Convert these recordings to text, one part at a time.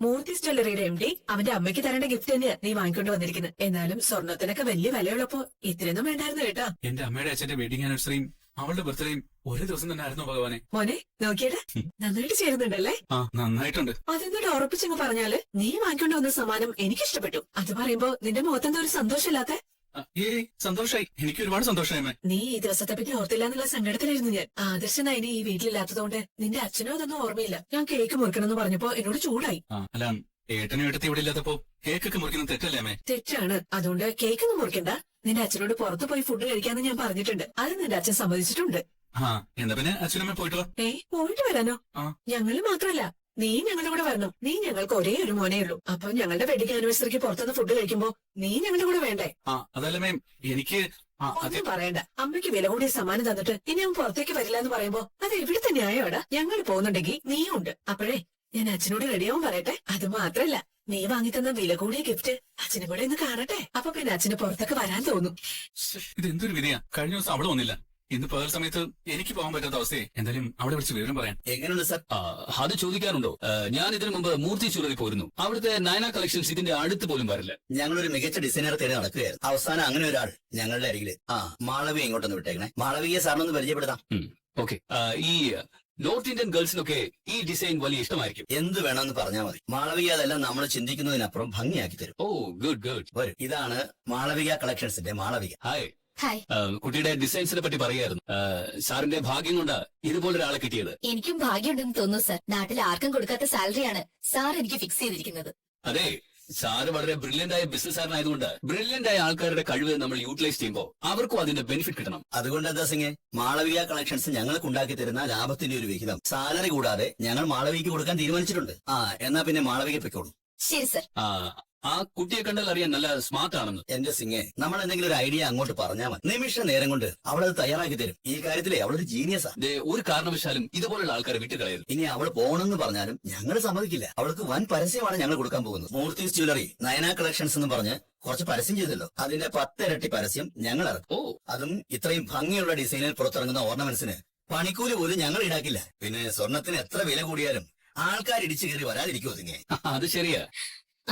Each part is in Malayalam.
മൂർത്തിസ് ജ്വല്ലറിയുടെ MD അവന്റെ അമ്മയ്ക്ക് തരേണ്ട ഗിഫ്റ്റ് തന്നെയാ നീ വാങ്ങിക്കൊണ്ട് വന്നിരിക്കുന്നത്. എന്നാലും സ്വർണ്ണത്തിനൊക്കെ വലിയ വിലയുള്ളപ്പോ ഇത്രയൊന്നും വേണ്ടായിരുന്നു കേട്ടോ. എന്റെ അമ്മയുടെ അച്ഛന്റെ വെഡിങ് ആനിവേഴ്സറിയും അവളുടെ ബർത്ത്ഡേയും ഒരേ ദിവസം തന്നെ ആയിരുന്നു ഭഗവാനെ. മോനെ നോക്കിയത് നന്നായിട്ട് ചേരുന്നുണ്ടല്ലേ? ആ, നന്നായിട്ടുണ്ട്. അതെന്നോട് ഉറപ്പിച്ചങ്ങ് പറഞ്ഞാല് നീ വാങ്ങിക്കൊണ്ട് വന്ന സമ്മാനം എനിക്കിഷ്ടപ്പെട്ടു. അത് പറയുമ്പോ നിന്റെ മുഖത്തെന്താ ഒരു സന്തോഷമില്ലാത്ത? സന്തോഷായി, എനിക്ക് ഒരുപാട് സന്തോഷമായി. നീ ഈ ദിവസത്തെ പറ്റി ഓർത്തില്ല എന്നുള്ള സങ്കടത്തിലായിരുന്നു ഞാൻ. ആദർശനായി ഈ വീട്ടിലില്ലാത്തതുകൊണ്ട് നിന്റെ അച്ഛനോ അതൊന്നും ഓർമ്മയില്ല. ഞാൻ കേക്ക് മുറിക്കണമെന്ന് പറഞ്ഞപ്പോ എന്നോട് ചൂടായി. അല്ല, ഏട്ടനും ഏട്ടത്തി ഇവിടെ ഇല്ലാത്തപ്പോ കേക്കൊക്കെ മുറിക്കുന്നത് തെറ്റല്ലേ അമ്മേ? തെറ്റാണ്. അതുകൊണ്ട് കേക്കൊന്നും മുറിക്കണ്ട. നിന്റെ അച്ഛനോട് പുറത്ത് പോയി ഫുഡ് കഴിക്കാന്ന് ഞാൻ പറഞ്ഞിട്ടുണ്ട്. അത് നിന്റെ അച്ഛൻ സമ്മതിച്ചിട്ടുണ്ട്. എന്നാ പിന്നെ അച്ഛനമ്മ പോയിട്ട് വാ. പോയിട്ട് വരാനോ? ഞങ്ങള് മാത്രല്ല, നീ ഞങ്ങളുടെ കൂടെ വരണം. നീ ഞങ്ങൾക്ക് ഒരേ ഒരു മോനേ ഉള്ളൂ. അപ്പൊ ഞങ്ങളുടെ വെഡിങ് ആനിവേഴ്സറിക്ക് പുറത്തുനിന്ന് ഫുഡ് കഴിക്കുമ്പോ നീ ഞങ്ങളുടെ കൂടെ വേണ്ടേ? അതല്ല മേം, എനിക്ക് ഒന്നും പറയണ്ട. അമ്മയ്ക്ക് വില കൂടിയ സമ്മാനം തന്നിട്ട് ഇനി അവൻ പുറത്തേക്ക് വരില്ല എന്ന് പറയുമ്പോ അത് എവിടുത്തെ ന്യായമാടാ? ഞങ്ങൾ പോകുന്നുണ്ടെങ്കിൽ നീയും ഉണ്ട്. അപ്പോഴേ ഞാൻ അച്ഛനോട് റെഡിയാവും പറയട്ടെ. അത് മാത്രല്ല, നീ വാങ്ങിത്തന്ന വില കൂടിയ ഗിഫ്റ്റ് അച്ഛനും കൂടെ ഒന്ന് കാണട്ടെ. അപ്പൊ പിന്നെ അച്ഛന് പുറത്തൊക്കെ വരാൻ തോന്നും. ഇതെന്തൊരു വിധിയാ. കഴിഞ്ഞ ദിവസം അവള് വന്നില്ല. ഇന്ന് പകൽ സമയത്ത് എനിക്ക് പോകാൻ പറ്റാത്ത അവസ്ഥയെ. എന്തായാലും അവിടെ വിളിച്ച് വിവരം പറയാൻ. എങ്ങനെയുണ്ട് സാർ? അത് ചോദിക്കാറുണ്ടോ? ഞാൻ ഇതിനു മുമ്പ് മൂർത്തി ജ്വല്ലറി പോയിരുന്നു. അവിടുത്തെ നയന കളക്ഷൻസ് ഇതിന്റെ അടുത്ത് പോലും വരില്ല. ഞങ്ങളൊരു മികച്ച ഡിസൈനറെ തേടി നടക്കുകയായിരുന്നു. അവസാനം അങ്ങനെ ഒരാൾ ഞങ്ങളുടെ അരികില്. മാളവിക ഇങ്ങോട്ടൊന്ന് വിട്ടേക്കണേ. മാളവികയെ സാറിനൊന്ന് പരിചയപ്പെടുത്താം. ഓക്കെ. ഈ നോർത്ത് ഇന്ത്യൻ ഗേൾസിനൊക്കെ ഈ ഡിസൈൻ വലിയ ഇഷ്ടമായിരിക്കും. എന്ത് വേണമെന്ന് പറഞ്ഞാൽ മതി. മാളവിക അതെല്ലാം നമ്മൾ ചിന്തിക്കുന്നതിനപ്പുറം ഭംഗിയാക്കി തരും. ഓ, ഗുഡ് ഗുഡ്. വരും. ഇതാണ് മാളവിക കളക്ഷൻസിന്റെ മാളവിക. ഹായ്. കുട്ടിയുടെ ഡിസൈൻസിനെ പറ്റി പറയായിരുന്നു. സാറിന്റെ ഭാഗ്യം കൊണ്ട് ഇതുപോലൊരാളെ കിട്ടിയത്. എനിക്കും ഭാഗ്യമുണ്ടെന്ന് തോന്നുന്നു സർ. നാട്ടിൽ ആർക്കും കൊടുക്കാത്ത സാലറിയാണ് സാർ എനിക്ക് ഫിക്സ് ചെയ്തിരിക്കുന്നത്. അതെ, സാറ് വളരെ ബ്രില്യന്റ് ആയ ബിസിനസ്സുകാരനായതുകൊണ്ട് ബ്രില്യന്റ് ആയ ആൾക്കാരുടെ കഴിവ് നമ്മൾ യൂട്ടിലൈസ് ചെയ്യുമ്പോൾ അവർക്കും അതിന്റെ ബെനിഫിറ്റ് കിട്ടണം. അതുകൊണ്ട് എന്താ സിംഗെ, മാളവിക കളക്ഷൻസ് ഞങ്ങൾക്ക് ഉണ്ടാക്കി തരുന്ന ലാഭത്തിന്റെ ഒരു വിഹിതം സാലറി കൂടാതെ ഞങ്ങൾ മാളവികയ്ക്ക് കൊടുക്കാൻ തീരുമാനിച്ചിട്ടുണ്ട്. എന്നാ പിന്നെ മാളവിക പൊയ്ക്കോളൂ. ശരി സർ. ആ കുട്ടിയെ കണ്ടാൽ അറിയാൻ നല്ല സ്മാർട്ട് ആണെന്ന്. എന്റെ സിംഗെ, നമ്മൾ എന്തെങ്കിലും ഒരു ഐഡിയ അങ്ങോട്ട് പറഞ്ഞാൽ മതി. നിമിഷ നേരം കൊണ്ട് അവളത് തയ്യാറാക്കി തരും. ഈ കാര്യത്തിലെ അവളൊരു ജീനിയസാ. ഒരു കാരണവശാലും ഇതുപോലുള്ള ആൾക്കാരെ വിട്ടുകളയരുത്. ഇനി അവൾ പോണെന്ന് പറഞ്ഞാലും ഞങ്ങൾ സമ്മതിക്കില്ല. അവൾക്ക് വൻ പരസ്യമാണ് ഞങ്ങൾ കൊടുക്കാൻ പോകുന്നത്. മൂർത്തിസ് ജ്വല്ലറി നയന കളക്ഷൻസ് എന്ന് പറഞ്ഞ് കുറച്ച് പരസ്യം ചെയ്തല്ലോ. അതിന്റെ 10 ഇരട്ടി പരസ്യം ഞങ്ങൾ ഇറക്കും. അതും ഇത്രയും ഭംഗിയുള്ള ഡിസൈനിൽ പുറത്തിറങ്ങുന്ന ഓർണമെന്റ്സിന് പണിക്കൂലി പോലും ഞങ്ങൾ ഈടാക്കില്ല. പിന്നെ സ്വർണത്തിന് എത്ര വില കൂടിയാലും ആൾക്കാർ ഇടിച്ചു കയറി വരാതിരിക്കുമോ സിംഗെ? അത് ശരിയാ.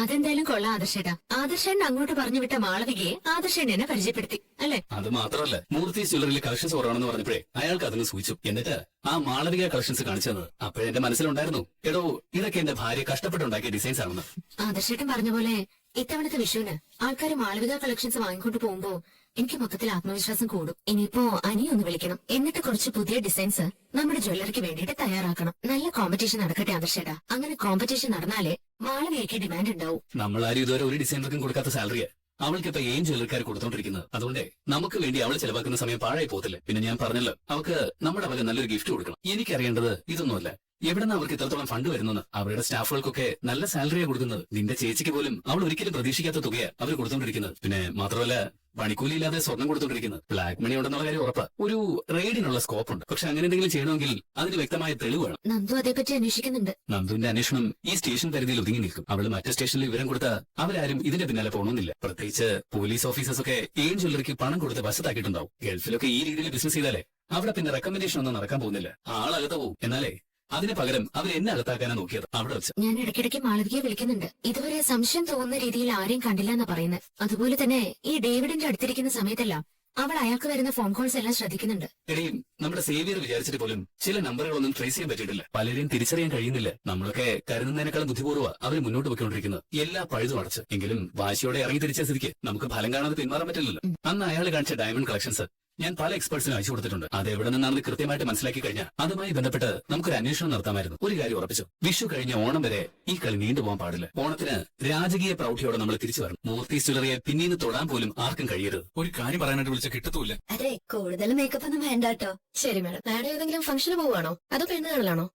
അതെന്തായാലും കൊള്ളാം ആദർശേട്ടാ. ആദർശേട്ടൻ അങ്ങോട്ട് പറഞ്ഞു വിട്ട മാളവികയെ ആദർശേട്ടൻ എന്നെ പരിചയപ്പെടുത്തി അല്ലേ? അത് മാത്രമല്ല, മൂർത്തി ജ്വല്ലറിയിലെ കളക്ഷൻസ് കുറവാണെന്ന് പറഞ്ഞപ്പോഴേ അയാൾക്ക് അതിന് സൂചിച്ചു. എന്നിട്ട് ആ മാളവിക കളക്ഷൻസ് കാണിച്ചത് അപ്പോഴെ എന്റെ മനസ്സിലുണ്ടായിരുന്നു, എടോ ഇതൊക്കെ എന്റെ ഭാര്യ കഷ്ടപ്പെട്ടുണ്ടാക്കിയ ഡിസൈൻസ് ആണെന്ന്. ആദർശേട്ടൻ പറഞ്ഞ പോലെ ഇത്തവണത്തെ വിഷുവിന് ആൾക്കാർ മാളവിക കളക്ഷൻസ് വാങ്ങിക്കൊണ്ട് പോകുമ്പോ എനിക്ക് മൊത്തത്തിൽ ആത്മവിശ്വാസം കൂടും. ഇനിയിപ്പോ അനിയൊന്ന് വിളിക്കണം. എന്നിട്ട് കുറച്ച് പുതിയ ഡിസൈൻസ് നമ്മുടെ ജ്വല്ലറിക്ക് വേണ്ടിയിട്ട് തയ്യാറാക്കണം. നല്ല കോമ്പറ്റീഷൻ നടക്കട്ടെ ആദർശേട്ടാ. അങ്ങനെ കോമ്പറ്റീഷൻ നടന്നാലേ മാളവികയ്ക്ക് ഡിമാൻഡ് ഉണ്ടാവും. നമ്മളാരും ഇതുവരെ ഒരു ഡിസൈനർക്കും കൊടുക്കാത്ത സാലറിയാ അവൾക്ക് ഇപ്പൊ ഏം ജ്വല്ലറിക്കാർ കൊടുത്തോണ്ടിരിക്കുന്നത്. അതുകൊണ്ട് നമുക്ക് വേണ്ടി അവൾ ചെലവാക്കുന്ന സമയം പാഴായി പോകത്തില്ല. പിന്നെ ഞാൻ പറഞ്ഞല്ലോ, അവൾക്ക് നമ്മുടെ വക നല്ലൊരു ഗിഫ്റ്റ് കൊടുക്കണം. എനിക്കറിയേണ്ടത് ഇതൊന്നുമല്ല, എവിടെന്ന് അവർക്ക് ഇത്രത്തോളം ഫണ്ട് വരുന്നെന്ന്. അവരുടെ സ്റ്റാഫുകൾക്കൊക്കെ നല്ല സാലറിയാണ് കൊടുക്കുന്നത്. നിന്റെ ചേച്ചിക്ക് പോലും അവൾ ഒരിക്കലും പ്രതീക്ഷിക്കാത്ത തുകയാണ് അവർ കൊടുത്തോണ്ടിരിക്കുന്നത്. പിന്നെ മാത്രമല്ല, പണിക്കൂലി ഇല്ലാതെ സ്വർണം കൊടുത്തോണ്ടിരിക്കുന്നത്. ബ്ലാക്ക് മണി ഉണ്ടെന്നുള്ള കാര്യം ഉറപ്പാ. ഒരു റെയ്ഡിനുള്ള സ്കോപ്പ് ഉണ്ട്. പക്ഷെ അങ്ങനെ എന്തെങ്കിലും ചെയ്യണമെങ്കിൽ അതിന് വ്യക്തമായ തെളിവ് വേണം. നന്ദു അതേപറ്റി അന്വേഷിക്കുന്നുണ്ട്. നന്ദുവിന്റെ അന്വേഷണം ഈ സ്റ്റേഷൻ പരിധിയിൽ ഒതുങ്ങി നിൽക്കും. അവള് മറ്റു സ്റ്റേഷനിൽ വിവരം കൊടുത്താൽ അവരാരും ഇതിന്റെ പിന്നാലെ പോകണമെന്നില്ല. പ്രത്യേകിച്ച് പോലീസ് ഓഫീസേഴ്സ് ഒക്കെ ഏം ജ്വല്ലറിക്ക് പണം കൊടുത്ത് വശത്താക്കിയിട്ടുണ്ടാവും. ഗൾഫിലൊക്കെ ഈ രീതിയിൽ ബിസിനസ് ചെയ്താലേ അവിടെ പിന്നെ റെക്കമെൻഡേഷൻ ഒന്നും നടക്കാൻ പോകുന്നില്ല. ആളകത്ത് പോവും. എന്നാലേ അതിന് പകരം അവർ എന്നെ അകത്താക്കാനാ നോക്കിയത്. അവിടെ വെച്ച് ഞാൻ ഇടയ്ക്കിടയ്ക്ക് മാളവികയെ വിളിക്കുന്നുണ്ട്. ഇതുവരെ സംശയം തോന്നുന്ന രീതിയിൽ ആരെയും കണ്ടില്ല എന്നാ പറയുന്നത്. അതുപോലെ തന്നെ ഈ ഡേവിഡിന്റെ അടുത്തിരിക്കുന്ന സമയത്തെല്ലാം അവൾ അയാൾക്ക് വരുന്ന ഫോൺ കോൾസ് എല്ലാം ശ്രദ്ധിക്കുന്നുണ്ട്. എടീം, നമ്മുടെ സേവിയർ വിചാരിച്ചിട്ട് പോലും ചില നമ്പറുകളൊന്നും ട്രേസ് ചെയ്യാൻ പറ്റിയിട്ടില്ല. പലരെയും തിരിച്ചറിയാൻ കഴിയുന്നില്ല. നമ്മളൊക്കെ കരുതുന്നതിനേക്കാളും ബുദ്ധിപൂർവ്വ അവർ മുന്നോട്ട് പോയിക്കൊണ്ടിരിക്കുന്നത്. എല്ലാ പഴുതും അടച്ച്. എങ്കിലും വാശിയോടെ ഇറങ്ങി തിരിച്ച സ്ഥിതിക്ക് നമുക്ക് ഫലം കാണാതെ പിന്മാറാൻ പറ്റില്ലല്ലോ. അന്ന് അയാൾ കാണിച്ച ഡയമണ്ട് കളക്ഷൻസ് ഞാൻ പല എക്സ്പേർട്സിനും അയച്ചു കൊടുത്തിട്ടുണ്ട്. അത് എവിടെ നിന്നാണെന്ന് കൃത്യമായിട്ട് മനസ്സിലാക്കി കഴിഞ്ഞാൽ അതുമായി ബന്ധപ്പെട്ട് നമുക്കൊരു അന്വേഷണം നടത്താമായിരുന്നു. ഒരു കാര്യം ഉറപ്പിച്ചു, വിഷു കഴിഞ്ഞ ഓണം വരെ ഈ കളി നീണ്ടുപോകാൻ പാടില്ല. ഓണത്തിന് രാജകീയ പ്രൗഢിയോടെ നമ്മൾ തിരിച്ചു വരണം. മൂർത്തി ജ്വല്ലറിയെ പിന്നീട് തൊടാൻ പോലും ആർക്കും കഴിയരുത്. ഒരു കാര്യം പറയാനായിട്ട് വിളിച്ച കിട്ടത്തൂല്ല. അതെ, കൂടുതൽ മേക്കപ്പ് ഒന്നും വേണ്ട കേട്ടോ. ശരി മാഡം. മാഡം ഏതെങ്കിലും ഫംഗ്ഷന് പോവാണോ അതോ പെണ്ണ് കാണലാണോ?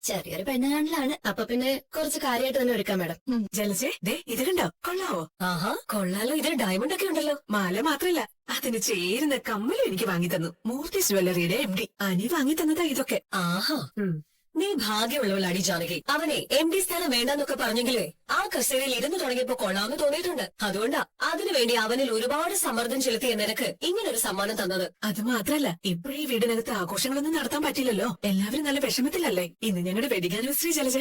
ചെറിയൊരു പെണ്ണ് കാണലാണ്. അപ്പൊ പിന്നെ കുറച്ച് കാര്യമായിട്ട് തന്നെ ഒരുക്കാം മാഡം. ജലജേ, ഇത് കണ്ടോ? കൊള്ളാവോ? കൊള്ളാലോ. ഇതിൽ ഡയമണ്ട് ഒക്കെ ഉണ്ടല്ലോ. മാല മാത്രല്ല, അതിന് ചേരുന്ന കമ്മലും എനിക്ക് വാങ്ങി തന്നു മൂർത്തിസ് ജ്വല്ലറിയുടെ MD അനി വാങ്ങി തന്നതാ ഇതൊക്കെ. നീ ഭാഗ്യമുള്ളവളാടി ജാനകി. അവനെ MD സ്ഥാനം വേണ്ടെന്നൊക്കെ പറഞ്ഞെങ്കിലേ ആ കസേരയിൽ ഇരുന്ന് തുടങ്ങിയപ്പോ കൊള്ളാമെന്ന് തോന്നിയിട്ടുണ്ട്. അതുകൊണ്ടാ അതിനുവേണ്ടി അവനിൽ ഒരുപാട് സമ്മർദ്ദം ചെലുത്തിയ നിനക്ക് ഇങ്ങനൊരു സമ്മാനം തന്നത്. അത് മാത്രല്ല ഇപ്പോഴീ വീടിനകത്ത് ആഘോഷങ്ങളൊന്നും നടത്താൻ പറ്റില്ലല്ലോ. എല്ലാവരും നല്ല വിഷമത്തിലല്ലേ. ഇന്ന് ഞങ്ങളുടെ വെഡിങ് ആനിവേഴ്സറി ജലജ.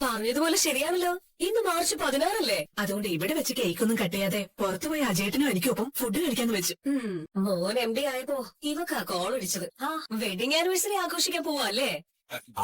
പറഞ്ഞതുപോലെ ശരിയാണല്ലോ. ഇന്ന് മാർച്ച് 16 അതുകൊണ്ട് ഇവിടെ വെച്ച് കേക്കൊന്നും കട്ട് ചെയ്യാതെ പുറത്തുപോയി അജേട്ടനും എനിക്കൊപ്പം ഫുഡ് കഴിക്കാന്ന് വെച്ചു. മോൻ MD ആയപ്പോ ഇവക്കാ കോൾ അടിച്ചത്. വെഡിങ് ആനിവേഴ്സറി ആഘോഷിക്കാൻ പോവാ അല്ലേ?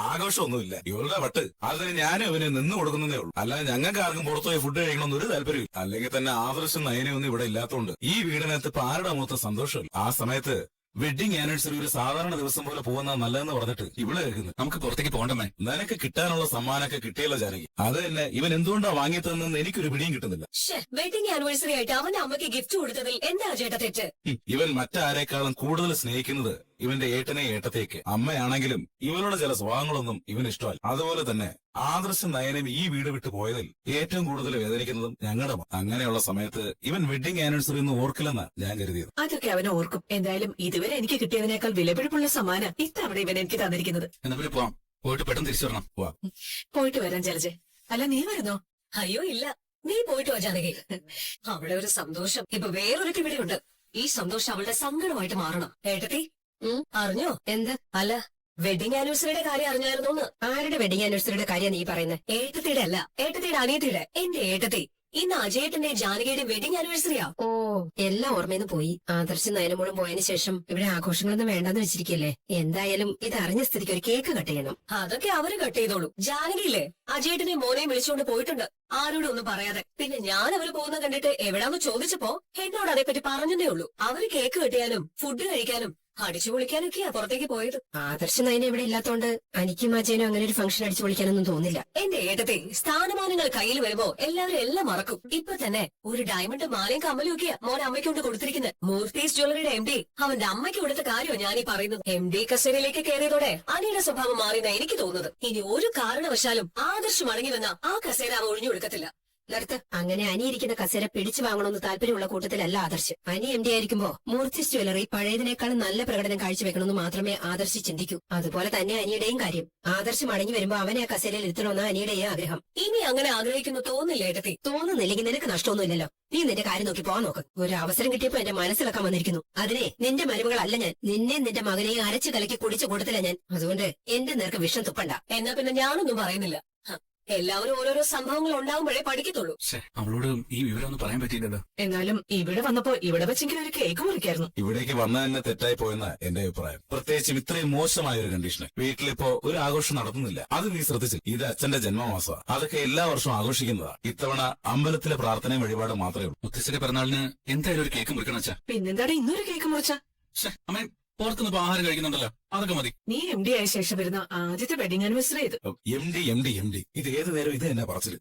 ആഘോഷമൊന്നുമില്ല, ഇവളുടെ വട്ട്. അതിന് ഞാനും അവന് നിന്ന് കൊടുക്കുന്നതേ ഉള്ളൂ. അല്ലാതെ ഞങ്ങൾക്ക് ആർക്കും പുറത്തുപോയി ഫുഡ് കഴിക്കണമെന്ന് ഒരു താല്പര്യമില്ല. അല്ലെങ്കിൽ തന്നെ ആദർശം നയനൊന്നും ഇവിടെ ഇല്ലാത്തതുകൊണ്ട് ഈ വീടിനകത്ത് ഇപ്പൊ ആരുടെ മുഖത്ത് സന്തോഷമില്ല. ആ സമയത്ത് വെഡിങ് ആനിവേഴ്സറി ഒരു സാധാരണ ദിവസം പോലെ പോകുന്ന നല്ലതെന്ന് പറഞ്ഞിട്ട് ഇവിടെ കേൾക്കുന്നു. നമുക്ക് പുറത്തേക്ക് പോകണ്ടമേ. നിനക്ക് കിട്ടാനുള്ള സമ്മാനമൊക്കെ കിട്ടിയല്ലോ ജാനകി. അത് തന്നെ ഇവൻ എന്തുകൊണ്ടാ വാങ്ങിത്തതെന്ന് എനിക്കൊരു പിടിയും കിട്ടുന്നില്ല. വെഡിങ് ആനിവേഴ്സറി ആയിട്ട് അവന്റെ അമ്മയ്ക്ക് ഗിഫ്റ്റ് കൊടുത്തതിൽ എന്താ ചേട്ടാ തെറ്റ്? ഇവൻ മറ്റാരേക്കാളും കൂടുതൽ സ്നേഹിക്കുന്നത് ഇവന്റെ ഏട്ടനെ ഏട്ടത്തേക്ക്. അമ്മയാണെങ്കിലും ഇവളുടെ ചില സ്വഭാവങ്ങളൊന്നും ഇവന് ഇഷ്ടമല്ല. അതുപോലെ തന്നെ ആദർശം നയനം ഈ വീട് വിട്ടു പോയതിൽ ഏറ്റവും കൂടുതൽ വേദനിക്കുന്നതും ഞങ്ങളുടെ മോൻ. അങ്ങനെയുള്ള സമയത്ത് ഇവൻ വെഡിങ് ആനിവേഴ്സറി ഒന്നും ഓർക്കില്ലെന്നാ ഞാൻ കരുതിയത്. അതൊക്കെ അവനെ ഓർക്കും. എന്തായാലും ഇതുവരെ എനിക്ക് കിട്ടിയതിനേക്കാൾ വിലപിടിപ്പുള്ള സമ്മാനം ഇത്തവണ ഇവൻ എനിക്ക് തന്നിരിക്കുന്നത്. എന്നാ പിന്നെ പോവാം. പോയിട്ട് പെട്ടെന്ന് തിരിച്ചു വരണം. പോയിട്ട് വരാൻ ജലജെ. അല്ല നീ വരുന്നോ? അയ്യോ ഇല്ല, നീ പോയിട്ട് വാ ജാനകി. അവിടെ ഒരു സന്തോഷം ഇപ്പൊ വേറൊരുത്തി ഇവിടെയുണ്ട്. ഈ സന്തോഷം അവളുടെ സങ്കടമായിട്ട് മാറണം. ഏട്ടത്തി അറിഞ്ഞോ? എന്ത്? അല്ല, വെഡിങ് ആനിവേഴ്സറിയുടെ കാര്യം അറിഞ്ഞായിരുന്നോന്ന്. ആരുടെ വെഡിങ് ആനിവേഴ്സറിയുടെ കാര്യം നീ പറയുന്നത്? ഏട്ടത്തിയുടെ അല്ല, ഏട്ടത്തിയുടെ അനിയത്തിയുടെ. എന്റെ ഏട്ടത്തി, ഇന്ന് അജയേട്ടന്റെ ജാനകിയുടെ വെഡിങ് ആനിവേഴ്സറിയാ. ഓ, എല്ലാം ഓർമ്മയിന്ന് പോയി. ആദർശ് നയനമോളും പോയതിനു ശേഷം ഇവിടെ ആഘോഷങ്ങളൊന്നും വേണ്ടെന്ന് വെച്ചിരിക്കല്ലേ. എന്തായാലും ഇത് അറിഞ്ഞ സ്ഥിതിക്ക് ഒരു കേക്ക് കട്ട് ചെയ്യണം. അതൊക്കെ അവര് കട്ട് ചെയ്തോളൂ. ജാനകിയില്ലേ അജയേട്ടനെയും മോനെയും വിളിച്ചുകൊണ്ട് പോയിട്ടുണ്ട്, ആരോടും ഒന്നും പറയാതെ. പിന്നെ ഞാൻ അവര് പോകുന്ന കണ്ടിട്ട് എവിടാന്ന് ചോദിച്ചപ്പോ എന്നോട് അതേപ്പറ്റി പറഞ്ഞതേ ഉള്ളൂ. അവര് കേക്ക് കെട്ടിയാലും ഫുഡ് കഴിക്കാനും അടിച്ചു പൊളിക്കാനൊക്കെയാ പുറത്തേക്ക് പോയത്. ആദർശ നയന ഇവിടെ ഇല്ലാത്തോണ്ട് എനിക്കും അജയനും അങ്ങനെ ഒരു ഫംഗ്ഷൻ അടിച്ചു പൊളിക്കാനൊന്നും തോന്നില്ല. എന്റെ ഏട്ടത്തെ സ്ഥാനമാനങ്ങൾ കയ്യിൽ വരുമ്പോ എല്ലാവരും എല്ലാം മറക്കും. ഇപ്പൊ തന്നെ ഒരു ഡയമണ്ട് മാലയും കമ്മലും ഒക്കെയാ മോൻ അമ്മയ്ക്ക് കൊണ്ട് കൊടുത്തിരിക്കുന്നത്. മൂർത്തീസ് ജ്വല്ലറിയുടെ MD അവന്റെ അമ്മയ്ക്ക് കൊടുത്ത കാര്യമോ ഞാനീ പറയുന്നത്. MD കസേരയിലേക്ക് കയറിയതോടെ അനിയുടെ സ്വഭാവം മാറിയെന്നാ എനിക്ക് തോന്നുന്നത്. ഇനി ഒരു കാരണവശാലും ആദർശം മടങ്ങി വന്ന ആ കസേര അവ ഒഴിഞ്ഞു കൊടുക്കത്തില്ല. നിർത്ത്. അങ്ങനെ അനിയിരിക്കുന്ന കസേര പിടിച്ചു വാങ്ങണമെന്ന് താല്പര്യമുള്ള കൂട്ടത്തിലല്ല ആദർശ്. അനി MD ആയിരിക്കുമ്പോ മൂർത്തിസ് ജ്വല്ലറി പഴയതിനേക്കാളും നല്ല പ്രകടനം കാഴ്ചവെക്കണമെന്ന് മാത്രമേ ആദർശ് ചിന്തിക്കൂ. അതുപോലെ തന്നെ അനിയുടെയും കാര്യം. ആദർശ് മടങ്ങി വരുമ്പോ അവനെ ആ കസേരയിൽ ഇരുത്തണമെന്ന് അനിയുടെയും ആഗ്രഹം. ഇനി അങ്ങനെ ആഗ്രഹിക്കുന്നു തോന്നില്ല ഏട്ടത്തി? തോന്നുന്നില്ലെങ്കിൽ നിനക്ക് നഷ്ടമൊന്നുമില്ലല്ലോ. നീ നിന്റെ കാര്യം നോക്കി പോകാൻ നോക്ക്. ഒരു അവസരം കിട്ടിയപ്പോ എന്റെ മനസ്സിലാക്കാൻ വന്നിരിക്കുന്നു. അതിനെ നിന്റെ മരുമകളല്ല ഞാൻ. നിന്നെ നിന്റെ മകനെയും അരച്ചു കലക്കി കുടിച്ചു കൊടുത്തില്ല ഞാൻ. അതുകൊണ്ട് എന്റെ നേർക്ക് വിഷം തുപ്പണ്ട. എന്നാ പിന്നെ ഞാനൊന്നും പറയുന്നില്ല. എല്ലാവരും ഓരോരോ സംഭവങ്ങൾ ഉണ്ടാകുമ്പോഴേ പഠിക്കത്തുള്ളൂ. അവളോട് ഈ വിവരം ഒന്നും പറയാൻ പറ്റിയില്ലല്ലോ. എന്നാലും ഇവിടെ വന്നപ്പോ ഇവിടെ വെച്ചെങ്കിലും ഒരു കേക്ക് മുറിക്കായിരുന്നു. ഇവിടേക്ക് വന്ന തന്നെ തെറ്റായി പോയെന്ന എന്റെ അഭിപ്രായം. പ്രത്യേകിച്ചും ഇത്രയും മോശമായ ഒരു കണ്ടീഷന്. വീട്ടിലിപ്പോ ഒരു ആഘോഷം നടത്തുന്നില്ല. അത് നീ ശ്രദ്ധിച്ചു. ഇത് അച്ഛന്റെ ജന്മമാസമാണ്. അതൊക്കെ എല്ലാ വർഷവും ആഘോഷിക്കുന്നതാ. ഇത്തവണ അമ്പലത്തിലെ പ്രാർത്ഥനയും വഴിപാട് മാത്രമേ ഉള്ളൂ. മുത്തശ്ശിയുടെ പിറന്നാളിന് എന്തായാലും ഒരു കേക്ക് മുറിക്കണം അച്ഛാ. പിന്നെന്താടെ ഇന്നൊരു കേക്ക് മുറിച്ച? അമ്മ പുറത്തുനിന്ന് ആഹാരം കഴിക്കുന്നുണ്ടല്ലോ, അതൊക്കെ മതി. നീ MD ആയ ശേഷം വരുന്ന ആദ്യത്തെ വെഡിങ് ആനിവേഴ്സറി ഇത്. MD ഇത് ഏത് നേരം ഇത് തന്നെ പറച്ചില്.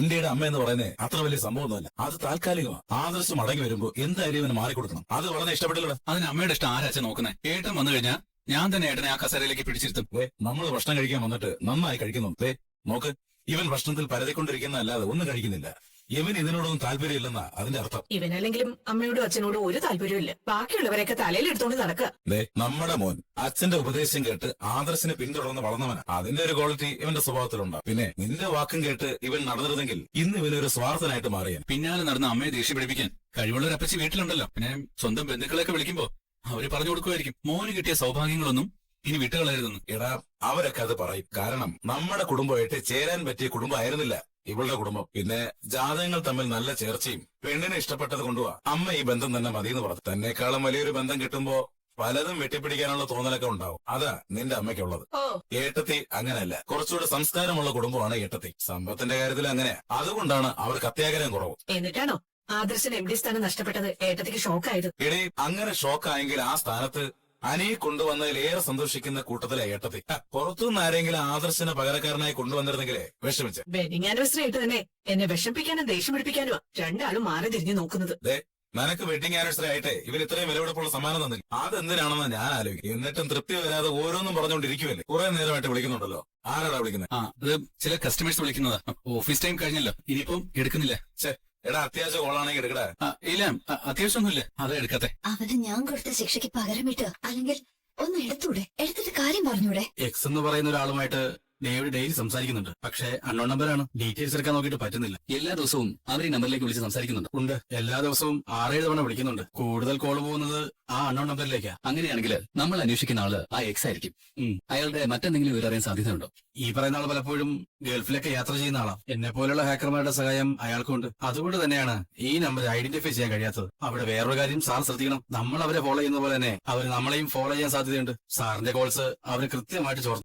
MDയുടെ അമ്മ എന്ന് പറയുന്നത് അത്ര വലിയ സംഭവമൊന്നുമല്ല. അത് താൽക്കാലികമാണ്. ആദർശം മടങ്ങി വരുമ്പോ എന്തായാലും ഇവന് മാറിക്കൊടുക്കണം. അത് വളരെ ഇഷ്ടപ്പെട്ടില്ല. അതിന് അമ്മയുടെ ഇഷ്ടം ആരാച്ച നോക്കുന്നത്? ഏട്ടൻ വന്നു കഴിഞ്ഞാൽ ഞാൻ തന്നെ ഏട്ടനെ ആ കസേരയിലേക്ക് പിടിച്ചിരുത്തും. നമ്മൾ ഭക്ഷണം കഴിക്കാൻ വന്നിട്ട് നന്നായി കഴിക്കുന്നു. നോക്ക്, ഇവൻ ഭക്ഷണത്തിൽ പരതിക്കൊണ്ടിരിക്കുന്ന അല്ലാതെ ഒന്നും കഴിക്കുന്നില്ല. ഇവൻ ഇതിനോടൊന്നും താല്പര്യമില്ലെന്നാ അതിന്റെ അർത്ഥം. ഇവനല്ലെങ്കിലും അമ്മയോടും അച്ഛനോടും ഒരു താല്പര്യമില്ല. ബാക്കിയുള്ളവരെയൊക്കെ തലയിൽ എടുത്തോണ്ട് നടക്കുക. നമ്മുടെ മോൻ അച്ഛന്റെ ഉപദേശം കേട്ട് ആദർശിനെ പിന്തുടർന്ന് വളർന്നവനാ. അതിന്റെ ഒരു ക്വാളിറ്റി ഇവന്റെ സ്വഭാവത്തിലുണ്ടാവും. പിന്നെ നിന്റെ വാക്കും കേട്ട് ഇവൻ നടന്നിരുന്നെങ്കിൽ ഇന്ന് ഇവനൊരു സ്വാർത്ഥനായിട്ട് മാറിയാൻ. പിന്നാലെ നടന്ന അമ്മയെ ദേഷ്യം പിടിപ്പിക്കാൻ കഴിവുള്ള ഒരു അപ്പച്ചി വീട്ടിലുണ്ടല്ലോ. പിന്നെ സ്വന്തം ബന്ധുക്കളെയൊക്കെ വിളിക്കുമ്പോ അവര് പറഞ്ഞു കൊടുക്കുമായിരിക്കും മോന് കിട്ടിയ സൗഭാഗ്യങ്ങളൊന്നും ഇനി വിട്ടുകളരുതെന്ന്. എടാ, അവരൊക്കെ അത് പറയും. കാരണം നമ്മുടെ കുടുംബമായിട്ട് ചേരാൻ പറ്റിയ കുടുംബമായിരുന്നില്ല ഇവളുടെ കുടുംബം. പിന്നെ ജാതകങ്ങൾ തമ്മിൽ നല്ല ചേർച്ചയും പെണ്ണിനെ ഇഷ്ടപ്പെട്ടത് കൊണ്ടുപോവാ അമ്മ ഈ ബന്ധം തന്നെ മതിയെന്ന് പറഞ്ഞു. തന്നെക്കാളും വലിയൊരു ബന്ധം കിട്ടുമ്പോ പലതും വെട്ടിപ്പിടിക്കാനുള്ള തോന്നലൊക്കെ ഉണ്ടാവും. അതാ നിന്റെ അമ്മയ്ക്കുള്ളത്. ഏട്ടത്തി അങ്ങനെയല്ല. കുറച്ചുകൂടെ സംസ്കാരമുള്ള കുടുംബമാണ് ഏട്ടത്തി. സമ്പത്തിന്റെ കാര്യത്തിൽ അങ്ങനെ. അതുകൊണ്ടാണ് അവർക്ക് അത്യാഗ്രഹം കുറവ്. എന്നിട്ടാണോ ആദർശന് MD സ്ഥാനം നഷ്ടപ്പെട്ടത് ഏട്ടത്തിക്ക് ഷോക്കായത്? എടേ, അങ്ങനെ ഷോക്കായെങ്കിൽ ആ സ്ഥാനത്ത് അനിയെ കൊണ്ടുവന്നതിൽ ഏറെ സന്തോഷിക്കുന്ന കൂട്ടത്തിലെ ഏട്ടത്തി. പുറത്തുനിന്ന് ആരെങ്കിലും ആദർശന് പകരക്കാരനായി കൊണ്ടുവന്നിരുന്നെങ്കിലേ വിഷമിച്ച. വെഡിങ് ആനിവേഴ്സറി ആയിട്ട് തന്നെ എന്നെ വിഷമിപ്പിക്കാനും ദേഷ്യം പിടിപ്പിക്കാനുമാ രണ്ടാളും മാറി തിരിഞ്ഞു നോക്കുന്നത്. നിനക്ക് വെഡിങ് ആനിവേഴ്സറി ആയിട്ട് ഇവർ ഇത്രയും വിലപിടിപ്പുള്ള സമ്മാനം തന്നില്ല. അതെന്തിനാണെന്ന് ഞാൻ ആലോചിക്കും. എന്നിട്ടും തൃപ്തി വരാതെ ഓരോന്നും പറഞ്ഞുകൊണ്ടിരിക്കുവല്ലേ. കുറെ നേരമായിട്ട് വിളിക്കുന്നുണ്ടല്ലോ. ആരാടാ വിളിക്കുന്നത്? അത് ചില കസ്റ്റമേഴ്സ് വിളിക്കുന്നതാ. ഓഫീസ് ടൈം കഴിഞ്ഞല്ലോ, ഇനിയിപ്പം എടുക്കുന്നില്ല. എടാ, അത്യാവശ്യം കോളാണെങ്കിൽ എടുക്കടാ. ഇല്ല, അത്യാവശ്യമൊന്നുമില്ല, അതാ എടുക്കാത്തെ. അവന് ഞാൻ കൊടുത്ത ശിക്ഷയ്ക്ക് പകരം വിട്ട് അല്ലെങ്കിൽ ഒന്ന് എടുത്തൂടെ? എടുത്തിട്ട് കാര്യം പറഞ്ഞൂടെ? എക്സ് എന്ന് പറയുന്ന ഒരാളുമായിട്ട് ഡേവിഡ് ഡെയിലി സംസാരിക്കുന്നുണ്ട്. പക്ഷേ അൺനോൺ നമ്പറാണ്. ഡീറ്റെയിൽസ് എടുക്കാൻ നോക്കിയിട്ട് പറ്റുന്നില്ല. എല്ലാ ദിവസവും അവർ ഈ നമ്പറിലേക്ക് വിളിച്ച് സംസാരിക്കുന്നുണ്ട്. ഉണ്ട്. എല്ലാ ദിവസവും 6-7 തവണ വിളിക്കുന്നുണ്ട്. കൂടുതൽ കോൾ പോകുന്നത് ആ അൺനോൺ നമ്പറിലേക്കാ. അങ്ങനെയാണെങ്കിൽ നമ്മൾ അന്വേഷിക്കുന്ന ആള് ആ എക്സ് ആയിരിക്കും. അയാളുടെ മറ്റെന്തെങ്കിലും വിവരം അറിയാൻ സാധ്യതയുണ്ടോ? ഈ പറയുന്ന ആൾ പലപ്പോഴും ഗൾഫിലൊക്കെ യാത്ര ചെയ്യുന്ന ആളാ. എന്നെ പോലുള്ള ഹാക്കർമാരുടെ സഹായം അയാൾക്കുണ്ട്. അതുകൊണ്ട് തന്നെയാണ് ഈ നമ്പർ ഐഡന്റിഫൈ ചെയ്യാൻ കഴിയാത്തത്. അവിടെ വേറൊരു കാര്യം സാർ ശ്രദ്ധിക്കണം. നമ്മൾ അവരെ ഫോളോ ചെയ്യുന്ന പോലെ തന്നെ അവർ നമ്മളെയും ഫോളോ ചെയ്യാൻ സാധ്യതയുണ്ട്. സാറിന്റെ കോൾസ് അവർ കൃത്യമായിട്ട് ചോർത്തും.